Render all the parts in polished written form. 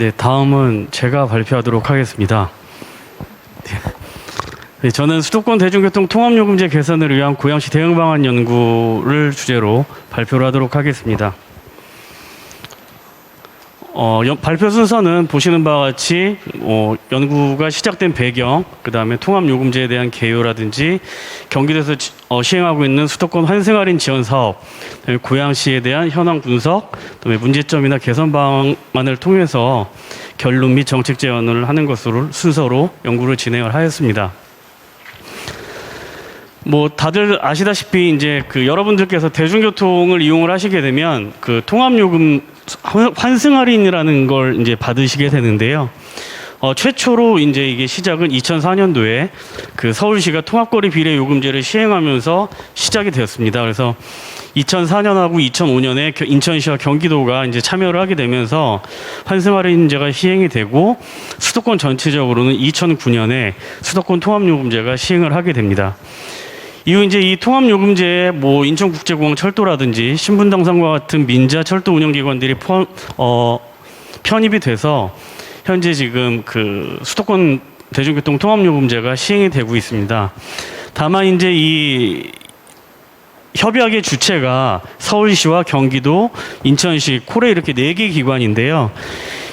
네, 다음은 제가 발표하도록 하겠습니다. 네, 저는 수도권 대중교통 통합요금제 개선을 위한 고양시 대응 방안 연구를 주제로 발표를 하도록 하겠습니다. 발표 순서는 보시는 바와 같이 연구가 시작된 배경, 그 다음에 통합요금제에 대한 개요라든지 경기도에서 시행하고 있는 수도권 환승할인 지원 사업, 고양시에 대한 현황 분석, 그다음에 문제점이나 개선 방안을 통해서 결론 및 정책 제안을 하는 것으로 순서로 연구를 진행을 하였습니다. 다들 아시다시피 이제 여러분들께서 대중교통을 이용을 하시게 되면 통합요금 환승 할인이라는 걸 이제 받으시게 되는데요. 최초로 이제 이게 시작은 2004년도에 서울시가 통합거리 비례 요금제를 시행하면서 시작이 되었습니다. 그래서 2004년하고 2005년에 인천시와 경기도가 이제 참여를 하게 되면서 환승 할인제가 시행이 되고 수도권 전체적으로는 2009년에 수도권 통합요금제가 시행을 하게 됩니다. 이후 이제 이 통합요금제에 인천국제공항 철도라든지 신분당선과 같은 민자 철도 운영기관들이 편입이 돼서 현재 지금 수도권 대중교통 통합요금제가 시행이 되고 있습니다. 다만 이제 이 협약의 주체가 서울시와 경기도, 인천시, 코레 이렇게 4개 기관인데요.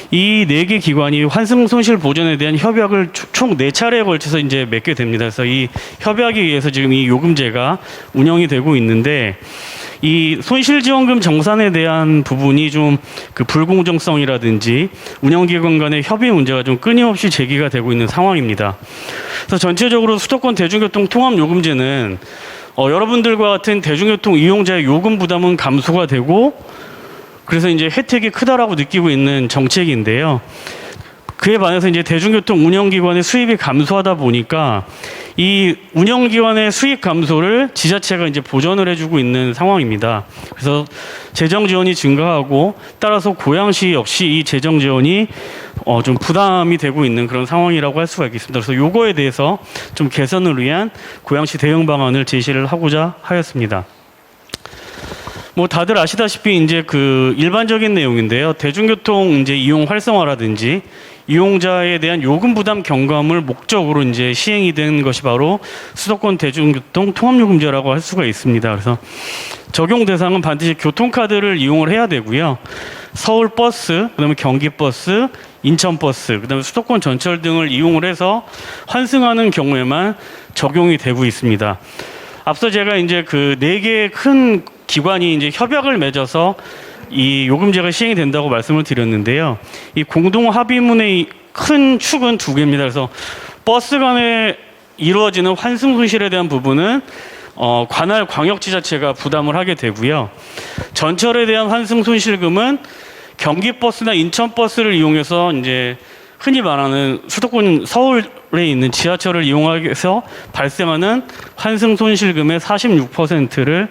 이 4개 기관이 환승 손실 보전에 대한 협약을 총 4차례에 걸쳐서 이제 맺게 됩니다. 그래서 이 협약에 의해서 지금 이 요금제가 운영이 되고 있는데, 이 손실지원금 정산에 대한 부분이 좀 불공정성이라든지 운영기관 간의 협의 문제가 좀 끊임없이 제기가 되고 있는 상황입니다. 그래서 전체적으로 수도권 대중교통 통합요금제는 여러분들과 같은 대중교통 이용자의 요금 부담은 감소가 되고, 그래서 이제 혜택이 크다라고 느끼고 있는 정책인데요. 그에 반해서 이제 대중교통 운영기관의 수입이 감소하다 보니까 이 운영기관의 수익 감소를 지자체가 이제 보전을 해주고 있는 상황입니다. 그래서 재정 지원이 증가하고 따라서 고양시 역시 이 재정 지원이 좀 부담이 되고 있는 그런 상황이라고 할 수가 있겠습니다. 그래서 요거에 대해서 좀 개선을 위한 고양시 대응 방안을 제시를 하고자 하였습니다. 다들 아시다시피 이제 일반적인 내용인데요. 대중교통 이제 이용 활성화라든지 이용자에 대한 요금 부담 경감을 목적으로 이제 시행이 된 것이 바로 수도권 대중교통 통합요금제라고 할 수가 있습니다. 그래서 적용 대상은 반드시 교통카드를 이용을 해야 되고요. 서울버스, 그다음에 경기버스, 인천버스, 그다음에 수도권 전철 등을 이용을 해서 환승하는 경우에만 적용이 되고 있습니다. 앞서 제가 이제 4개의 큰 기관이 이제 협약을 맺어서 이 요금제가 시행이 된다고 말씀을 드렸는데요. 이 공동 합의문의 큰 축은 2개입니다. 그래서 버스 간에 이루어지는 환승 손실에 대한 부분은 관할 광역지자체가 부담을 하게 되고요. 전철에 대한 환승 손실금은 경기버스나 인천버스를 이용해서 이제 흔히 말하는 수도권 서울에 있는 지하철을 이용해서 발생하는 환승 손실금의 46%를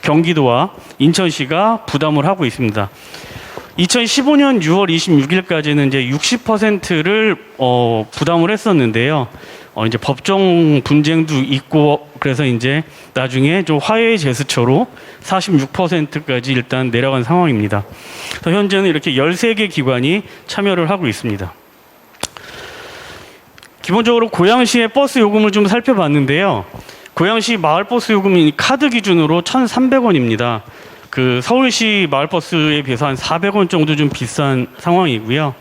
경기도와 인천시가 부담을 하고 있습니다. 2015년 6월 26일까지는 이제 60%를 부담을 했었는데요. 이제 법정 분쟁도 있고 그래서 이제 나중에 좀 화해의 제스처로 46%까지 일단 내려간 상황입니다. 그래서 현재는 이렇게 13개 기관이 참여를 하고 있습니다. 기본적으로 고양시의 버스 요금을 좀 살펴봤는데요. 고양시 마을버스 요금이 카드 기준으로 1,300원입니다. 서울시 마을버스에 비해서 한 400원 정도 좀 비싼 상황이고요.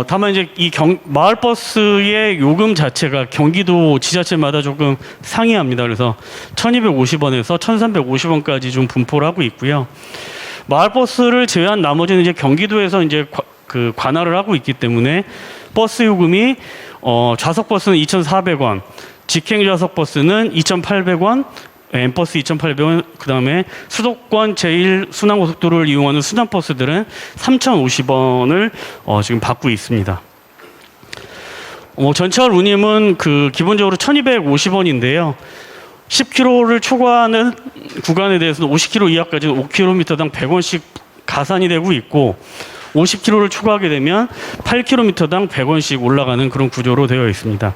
다만 이제 이 마을버스의 요금 자체가 경기도 지자체마다 조금 상이합니다. 그래서 1,250원에서 1,350원까지 좀 분포를 하고 있고요. 마을버스를 제외한 나머지는 이제 경기도에서 이제 관할을 하고 있기 때문에 버스 요금이 좌석버스는 2,400원, 직행좌석버스는 2,800원, M버스 2,800원, 그 다음에 수도권 제1순환고속도로를 이용하는 순환버스들은 3,050원을 지금 받고 있습니다. 전철 운임은 기본적으로 1,250원인데요. 10km를 초과하는 구간에 대해서는 50km 이하까지는 5km당 100원씩 가산이 되고 있고 50km를 추가하게 되면 8km당 100원씩 올라가는 그런 구조로 되어 있습니다.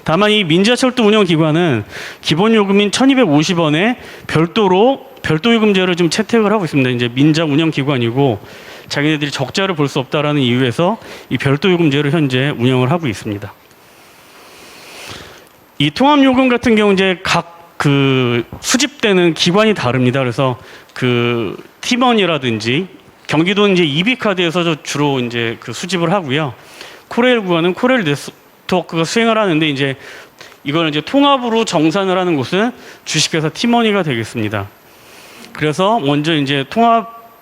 다만 이 민자철도 운영기관은 기본 요금인 1,250원에 별도 요금제를 좀 채택을 하고 있습니다. 이제 민자 운영기관이고 자기네들이 적자를 볼 수 없다라는 이유에서 이 별도 요금제를 현재 운영을 하고 있습니다. 이 통합 요금 같은 경우 이제 각 그 수집되는 기관이 다릅니다. 그래서 그 T번이라든지 경기도는 이제 EB카드에서 주로 이제 그 수집을 하고요. 코레일 구간은 코레일 네트워크가 수행을 하는데 이제 이거는 이제 통합으로 정산을 하는 곳은 주식회사 T머니가 되겠습니다. 그래서 먼저 이제 통합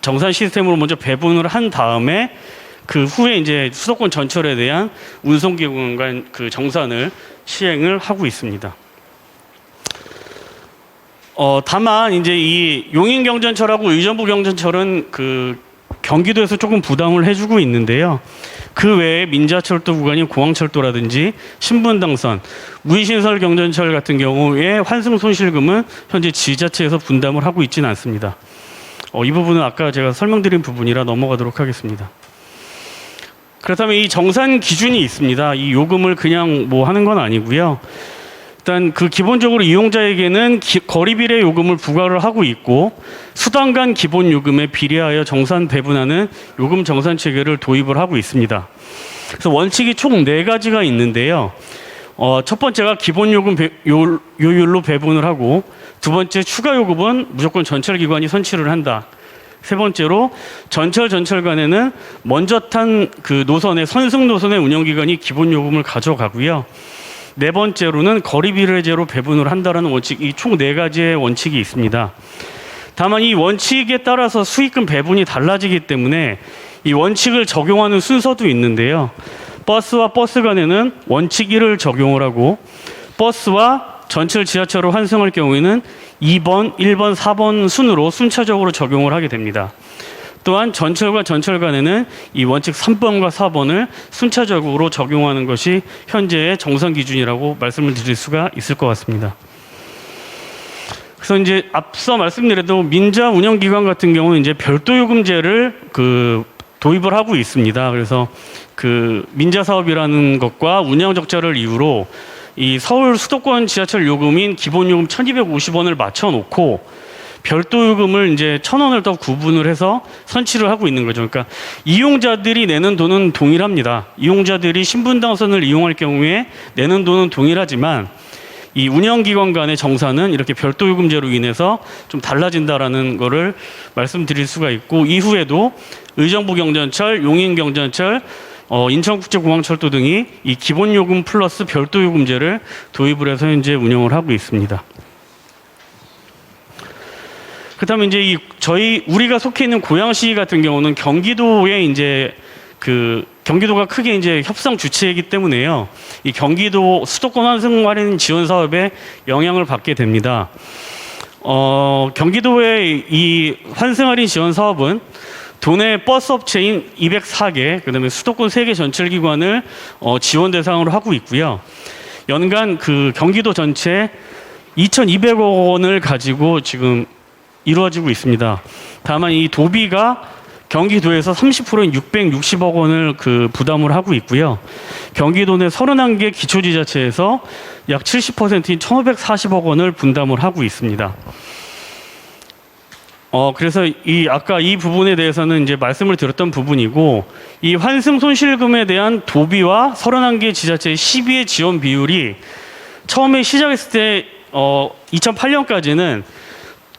정산 시스템으로 먼저 배분을 한 다음에 그 후에 이제 수도권 전철에 대한 운송기관 그 정산을 시행을 하고 있습니다. 다만 이제 이 용인경전철하고 의정부경전철은 그 경기도에서 조금 부담을 해주고 있는데요. 그 외에 민자철도 구간인 공항철도라든지 신분당선, 무의신설 경전철 같은 경우에 환승 손실금은 현재 지자체에서 분담을 하고 있지는 않습니다. 이 부분은 아까 제가 설명드린 부분이라 넘어가도록 하겠습니다. 그렇다면 이 정산 기준이 있습니다. 이 요금을 그냥 뭐 하는 건 아니고요. 일단 그 기본적으로 이용자에게는 거리비례 요금을 부과를 하고 있고 수단 간 기본 요금에 비례하여 정산 배분하는 요금 정산 체계를 도입을 하고 있습니다. 그래서 원칙이 총 4가지가 있는데요. 첫 번째가 기본 요금 요율로 배분을 하고, 두 번째 추가 요금은 무조건 전철 기관이 선치를 한다. 세 번째로 전철 간에는 먼저 탄 그 노선의 선승 노선의 운영기관이 기본 요금을 가져가고요. 네 번째로는 거리비례제로 배분을 한다는 원칙, 이 총 4가지의 원칙이 있습니다. 다만 이 원칙에 따라서 수익금 배분이 달라지기 때문에 이 원칙을 적용하는 순서도 있는데요. 버스와 버스 간에는 원칙 1을 적용을 하고, 버스와 전철 지하철을 환승할 경우에는 2번, 1번, 4번 순으로 순차적으로 적용을 하게 됩니다. 또한 전철과 전철 간에는 이 원칙 3번과 4번을 순차적으로 적용하는 것이 현재의 정산 기준이라고 말씀을 드릴 수가 있을 것 같습니다. 그래서 이제 앞서 말씀드려도 민자 운영기관 같은 경우는 이제 별도 요금제를 도입을 하고 있습니다. 그래서 그 민자 사업이라는 것과 운영 적자를 이유로 이 서울 수도권 지하철 요금인 기본 요금 1,250원을 맞춰놓고 별도 요금을 이제 1,000원을 더 구분을 해서 선치를 하고 있는 거죠. 그러니까 이용자들이 내는 돈은 동일합니다. 이용자들이 신분당선을 이용할 경우에 내는 돈은 동일하지만 이 운영기관 간의 정산은 이렇게 별도 요금제로 인해서 좀 달라진다라는 거를 말씀드릴 수가 있고, 이후에도 의정부경전철, 용인경전철, 인천국제공항철도 등이 이 기본 요금 플러스 별도 요금제를 도입을 해서 현재 운영을 하고 있습니다. 그다음에 이제 우리가 속해 있는 고양시 같은 경우는 경기도에 이제 경기도가 크게 이제 협상 주체이기 때문에요. 이 경기도 수도권 환승 할인 지원 사업에 영향을 받게 됩니다. 경기도의 이 환승 할인 지원 사업은 도내 버스 업체인 204개, 그다음에 수도권 3개 전철기관을 지원 대상으로 하고 있고요. 연간 그 경기도 전체 2,200억 원을 가지고 지금 이루어지고 있습니다. 다만 이 도비가 경기도에서 30%인 660억 원을 부담을 하고 있고요. 경기도 내 31개 기초지자체에서 약 70%인 1,540억 원을 분담을 하고 있습니다. 그래서 아까 이 부분에 대해서는 이제 말씀을 드렸던 부분이고, 이 환승 손실금에 대한 도비와 31개 지자체의 시비의 지원 비율이 처음에 시작했을 때 2008년까지는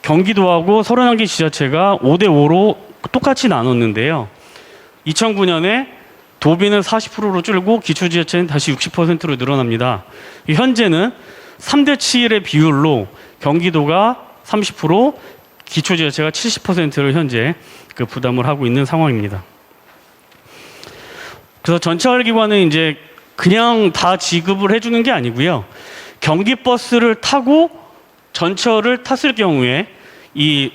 경기도하고 31개 지자체가 5대5로 똑같이 나눴는데요. 2009년에 도비는 40%로 줄고 기초지자체는 다시 60%로 늘어납니다. 현재는 3대7의 비율로 경기도가 30%, 기초지자체가 70%를 현재 부담을 하고 있는 상황입니다. 그래서 전철기관은 이제 그냥 다 지급을 해주는 게 아니고요. 경기버스를 타고 전철을 탔을 경우에 이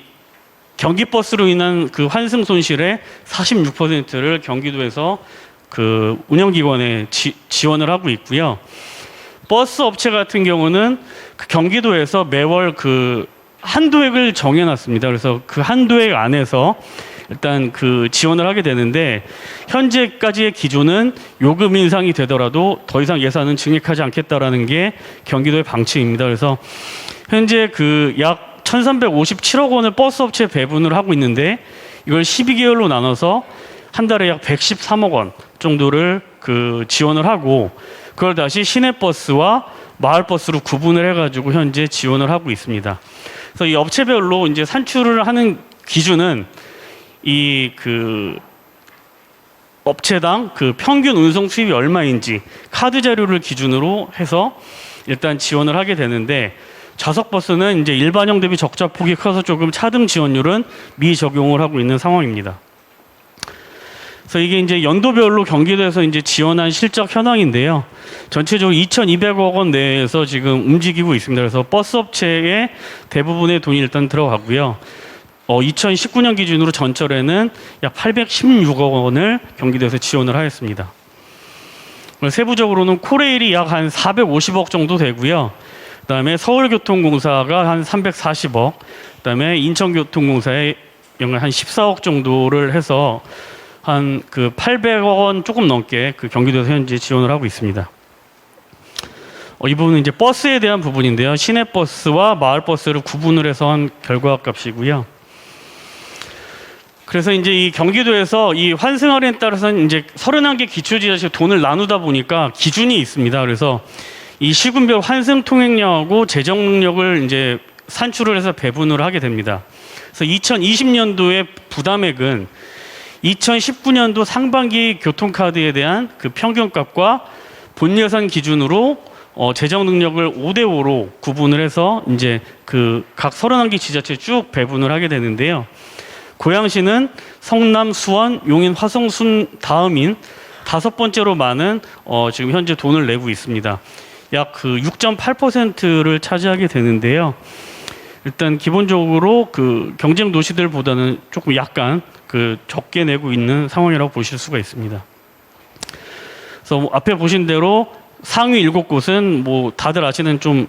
경기버스로 인한 환승 손실의 46%를 경기도에서 운영기관에 지원을 하고 있고요. 버스 업체 같은 경우는 경기도에서 매월 한도액을 정해놨습니다. 그래서 그 한도액 안에서 일단 지원을 하게 되는데, 현재까지의 기조는 요금 인상이 되더라도 더 이상 예산은 증액하지 않겠다라는 게 경기도의 방침입니다. 그래서 현재 약 1,357억 원을 버스 업체에 배분을 하고 있는데, 이걸 12개월로 나눠서 한 달에 약 113억 원 정도를 그 지원을 하고 그걸 다시 시내버스와 마을버스로 구분을 해가지고 현재 지원을 하고 있습니다. 그래서 이 업체별로 이제 산출을 하는 기준은 이 그 업체당 그 평균 운송 수입이 얼마인지 카드 자료를 기준으로 해서 일단 지원을 하게 되는데 좌석버스는 이제 일반형 대비 적자 폭이 커서 조금 차등 지원율은 미적용을 하고 있는 상황입니다. 그래서 이게 이제 연도별로 경기도에서 이제 지원한 실적 현황인데요. 전체적으로 2,200억 원 내에서 지금 움직이고 있습니다. 그래서 버스 업체의 대부분의 돈이 일단 들어가고요. 2019년 기준으로 전철에는 약 816억 원을 경기도에서 지원을 하였습니다. 세부적으로는 코레일이 약 한 450억 정도 되고요. 그다음에 서울교통공사가 한 340억, 그다음에 인천교통공사에 한 14억 정도를 해서 한 그 800억 원 조금 넘게 그 경기도에서 현재 지원을 하고 있습니다. 이 부분은 이제 버스에 대한 부분인데요. 시내버스와 마을버스를 구분을 해서 한 결과값이고요. 그래서 이제 이 경기도에서 이 환승 할인에 따라서는 이제 31개 기초지자체 돈을 나누다 보니까 기준이 있습니다. 그래서 이 시군별 환승 통행량하고 재정 능력을 이제 산출을 해서 배분을 하게 됩니다. 그래서 2020년도의 부담액은 2019년도 상반기 교통카드에 대한 그 평균값과 본 예산 기준으로 재정 능력을 5대5로 구분을 해서 이제 그 각 31개 지자체 쭉 배분을 하게 되는데요. 고양시는 성남, 수원, 용인, 화성, 순 다음인 5번째로 많은 지금 현재 돈을 내고 있습니다. 약 그 6.8%를 차지하게 되는데요. 일단 기본적으로 그 경쟁 도시들보다는 조금 약간 그 적게 내고 있는 상황이라고 보실 수가 있습니다. 그래서 앞에 보신 대로 상위 7곳은 뭐 다들 아시는 좀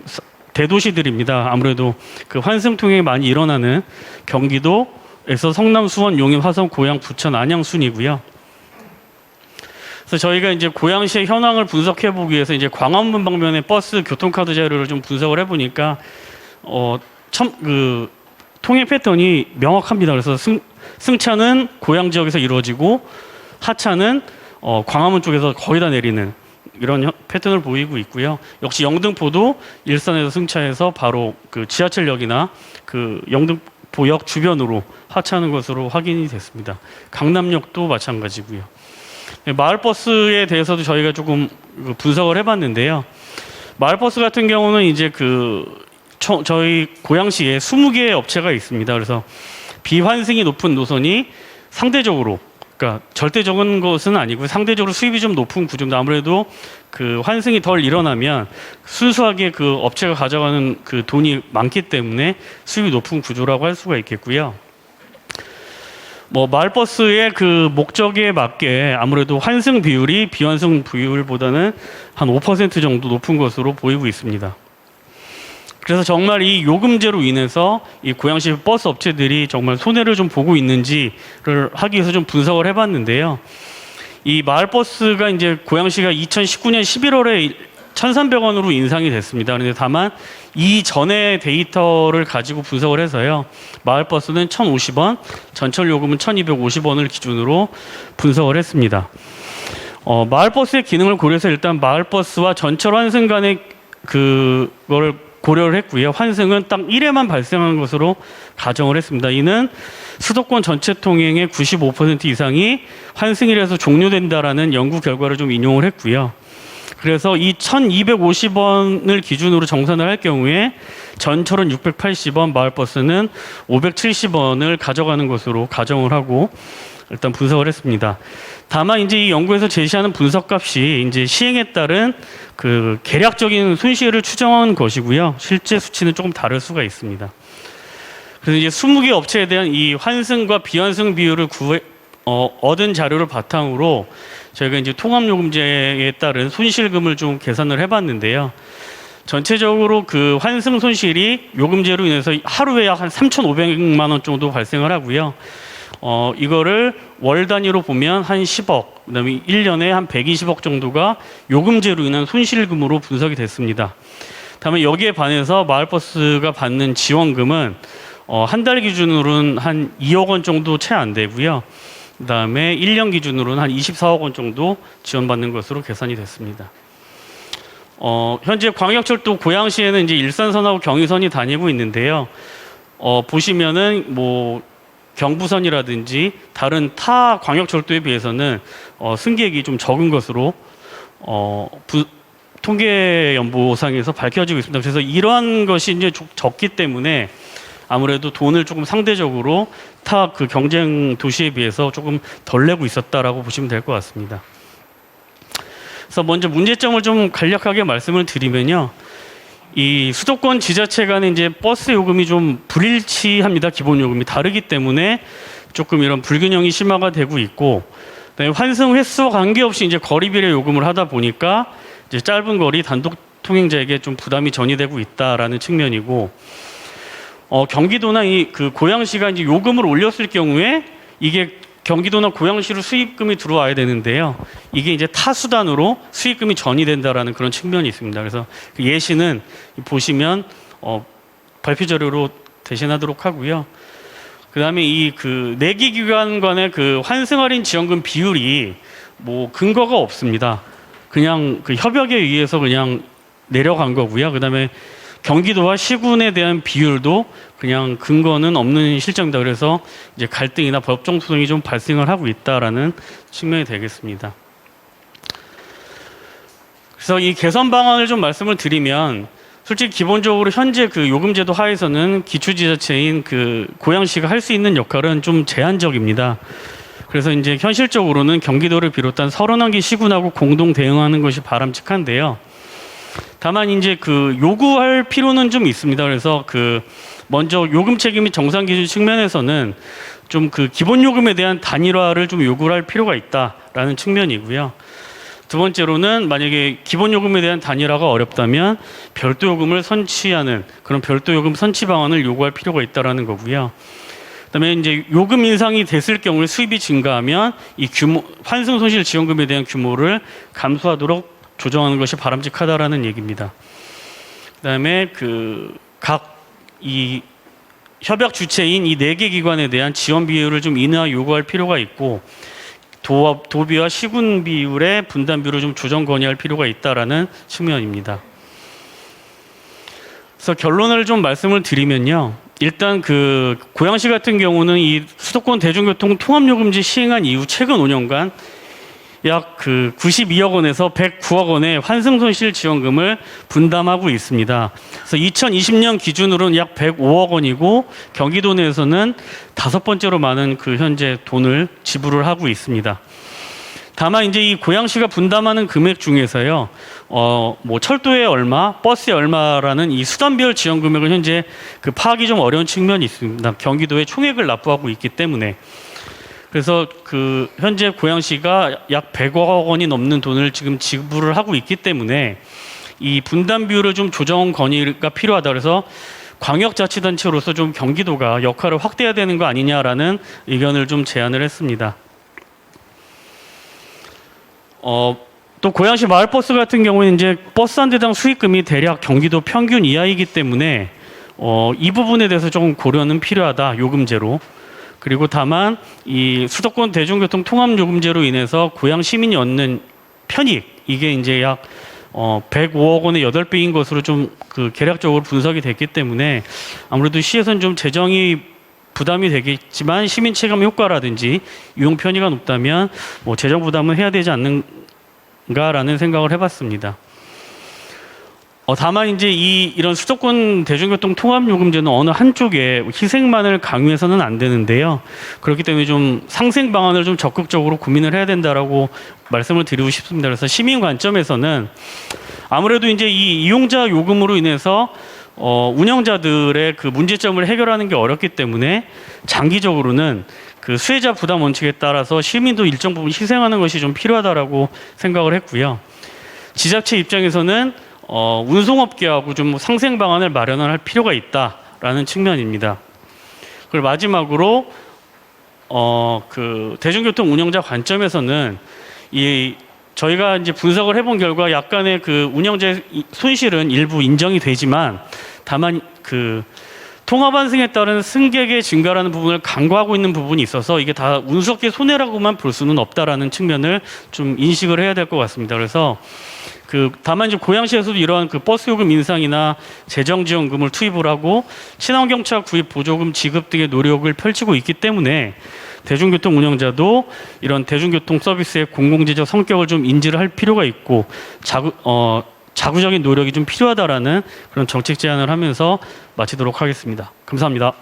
대도시들입니다. 아무래도 그 환승 통행이 많이 일어나는 경기도에서 성남, 수원, 용인, 화성, 고양, 부천, 안양 순이고요. 그래서 저희가 이제 고양시의 현황을 분석해 보기 위해서 이제 광화문 방면의 버스 교통카드 자료를 좀 분석을 해보니까 그 통행 패턴이 명확합니다. 그래서 승차는 고양 지역에서 이루어지고 하차는 광화문 쪽에서 거의 다 내리는 이런 패턴을 보이고 있고요. 역시 영등포도 일산에서 승차해서 바로 그 지하철역이나 그 영등포역 주변으로 하차하는 것으로 확인이 됐습니다. 강남역도 마찬가지고요. 마을버스에 대해서도 저희가 조금 분석을 해봤는데요. 마을버스 같은 경우는 이제 저희 고양시에 20개의 업체가 있습니다. 그래서 비환승이 높은 노선이 상대적으로, 그러니까 절대적인 것은 아니고 상대적으로 수입이 좀 높은 구조입니다. 아무래도 그 환승이 덜 일어나면 순수하게 그 업체가 가져가는 그 돈이 많기 때문에 수입이 높은 구조라고 할 수가 있겠고요. 뭐 마을버스의 그 목적에 맞게 아무래도 환승 비율이 비환승 비율보다는 한 5% 정도 높은 것으로 보이고 있습니다. 그래서 정말 이 요금제로 인해서 이 고양시 버스 업체들이 정말 손해를 좀 보고 있는지를 하기 위해서 좀 분석을 해봤는데요. 이 마을버스가 이제 고양시가 2019년 11월에 1,300원으로 인상이 됐습니다. 그런데 다만 이전의 데이터를 가지고 분석을 해서요. 마을버스는 1,050원, 전철요금은 1,250원을 기준으로 분석을 했습니다. 마을버스의 기능을 고려해서 일단 마을버스와 전철 환승 간의 그거를 고려를 했고요. 환승은 딱 1회만 발생한 것으로 가정을 했습니다. 이는 수도권 전체 통행의 95% 이상이 환승일에서 종료된다라는 연구 결과를 좀 인용을 했고요. 그래서 이 1,250원을 기준으로 정산을 할 경우에 전철은 680원, 마을버스는 570원을 가져가는 것으로 가정을 하고 일단 분석을 했습니다. 다만 이제 이 연구에서 제시하는 분석값이 이제 시행에 따른 그 계략적인 손실을 추정한 것이고요. 실제 수치는 조금 다를 수가 있습니다. 그래서 이제 20개 업체에 대한 이 환승과 비환승 비율을 얻은 자료를 바탕으로 저희가 이제 통합요금제에 따른 손실금을 좀 계산을 해봤는데요. 전체적으로 그 환승 손실이 요금제로 인해서 하루에 약 한 3,500만 원 정도 발생을 하고요. 이거를 월 단위로 보면 한 10억, 그다음에 1년에 한 120억 정도가 요금제로 인한 손실금으로 분석이 됐습니다. 다음에 여기에 반해서 마을버스가 받는 지원금은 한 달 기준으로는 한 2억 원 정도 채 안 되고요. 그다음에 1년 기준으로는 한 24억 원 정도 지원받는 것으로 계산이 됐습니다. 현재 광역철도 고양시에는 이제 일산선하고 경의선이 다니고 있는데요. 보시면은 뭐 경부선이라든지 다른 타 광역철도에 비해서는 승객이 좀 적은 것으로 통계연보상에서 밝혀지고 있습니다. 그래서 이러한 것이 이제 적기 때문에 아무래도 돈을 조금 상대적으로 타 그 경쟁 도시에 비해서 조금 덜 내고 있었다라고 보시면 될 것 같습니다. 그래서 먼저 문제점을 좀 간략하게 말씀을 드리면요. 이 수도권 지자체 간에 이제 버스 요금이 좀 불일치합니다. 기본 요금이 다르기 때문에 조금 이런 불균형이 심화가 되고 있고, 그다음에 환승 횟수와 관계없이 이제 거리비례 요금을 하다 보니까 이제 짧은 거리 단독 통행자에게 좀 부담이 전이되고 있다라는 측면이고, 경기도나 그 고양시가 이제 요금을 올렸을 경우에 이게 경기도나 고양시로 수익금이 들어와야 되는데요. 이게 이제 타수단으로 수익금이 전이된다라는 그런 측면이 있습니다. 그래서 그 예시는 보시면 발표 자료로 대신하도록 하고요. 그다음에 이 그 내기기관 간의 그 환승 할인 지원금 비율이 뭐 근거가 없습니다. 그냥 그 협약에 의해서 그냥 내려간 거고요. 그다음에 경기도와 시군에 대한 비율도 그냥 근거는 없는 실정이다. 그래서 이제 갈등이나 법정 소송이 좀 발생을 하고 있다라는 측면이 되겠습니다. 그래서 이 개선 방안을 좀 말씀을 드리면, 솔직히 기본적으로 현재 그 요금제도 하에서는 기초지자체인 그 고양시가 할 수 있는 역할은 좀 제한적입니다. 그래서 이제 현실적으로는 경기도를 비롯한 31개 시군하고 공동 대응하는 것이 바람직한데요. 다만 이제 그 요구할 필요는 좀 있습니다. 그래서 그 먼저 요금 책임이 정상 기준 측면에서는 좀 그 기본 요금에 대한 단일화를 좀 요구할 필요가 있다라는 측면이고요. 두 번째로는 만약에 기본 요금에 대한 단일화가 어렵다면 별도 요금을 선취하는 그런 별도 요금 선취 방안을 요구할 필요가 있다라는 거고요. 그다음에 이제 요금 인상이 됐을 경우에 수입이 증가하면 이 규모 환승 손실 지원금에 대한 규모를 감소하도록 조정하는 것이 바람직하다라는 얘기입니다. 그다음에 그 각 이 협약 주체인 이 4개 기관에 대한 지원 비율을 좀 인하 요구할 필요가 있고, 도비와 시군 비율의 분담 비율을 좀 조정 건의할 필요가 있다라는 측면입니다. 그래서 결론을 좀 말씀을 드리면요. 일단 그 고양시 같은 경우는 이 수도권 대중교통 통합요금제 시행한 이후 최근 5년간 약 그 92억 원에서 109억 원의 환승 손실 지원금을 분담하고 있습니다. 그래서 2020년 기준으로는 약 105억 원이고 경기도 내에서는 5번째로 많은 그 현재 돈을 지불을 하고 있습니다. 다만 이제 이 고양시가 분담하는 금액 중에서요, 뭐 철도에 얼마, 버스에 얼마라는 이 수단별 지원 금액은 현재 그 파악이 좀 어려운 측면이 있습니다. 경기도에 총액을 납부하고 있기 때문에. 그래서 그 현재 고양시가 약 100억 원이 넘는 돈을 지금 지불을 하고 있기 때문에 이 분담 비율을 좀 조정 건의가 필요하다. 그래서 광역자치단체로서 좀 경기도가 역할을 확대해야 되는 거 아니냐라는 의견을 좀 제안을 했습니다. 또 고양시 마을버스 같은 경우는 이제 버스 한 대당 수익금이 대략 경기도 평균 이하이기 때문에 이 부분에 대해서 조금 고려는 필요하다. 요금제로. 그리고 다만 이 수도권 대중교통 통합요금제로 인해서 고양 시민이 얻는 편익, 이게 이제 약 105억 원의 8배인 것으로 좀 그 계략적으로 분석이 됐기 때문에 아무래도 시에서는 좀 재정이 부담이 되겠지만 시민 체감 효과라든지 이용 편의가 높다면 뭐 재정 부담은 해야 되지 않는가라는 생각을 해봤습니다. 다만 이제 이런 수도권 대중교통 통합요금제는 어느 한쪽에 희생만을 강요해서는 안 되는데요. 그렇기 때문에 좀 상생 방안을 좀 적극적으로 고민을 해야 된다라고 말씀을 드리고 싶습니다. 그래서 시민 관점에서는 아무래도 이제 이 이용자 요금으로 인해서 운영자들의 그 문제점을 해결하는 게 어렵기 때문에 장기적으로는 그 수혜자 부담 원칙에 따라서 시민도 일정 부분 희생하는 것이 좀 필요하다라고 생각을 했고요. 지자체 입장에서는 운송업계하고 좀 상생 방안을 마련할 필요가 있다라는 측면입니다. 그리고 마지막으로 그 대중교통 운영자 관점에서는 저희가 이제 분석을 해본 결과 약간의 그 운영자의 손실은 일부 인정이 되지만 다만 그 통합 완승에 따른 승객의 증가라는 부분을 간과하고 있는 부분이 있어서 이게 다 운수업계 손해라고만 볼 수는 없다라는 측면을 좀 인식을 해야 될 것 같습니다. 그래서 다만 이제 고양시에서도 이러한 버스 요금 인상이나 재정지원금을 투입을 하고 친환경차 구입 보조금 지급 등의 노력을 펼치고 있기 때문에 대중교통 운영자도 이런 대중교통 서비스의 공공재적 성격을 좀 인지를 할 필요가 있고 자구적인 노력이 좀 필요하다라는 그런 정책 제안을 하면서 마치도록 하겠습니다. 감사합니다.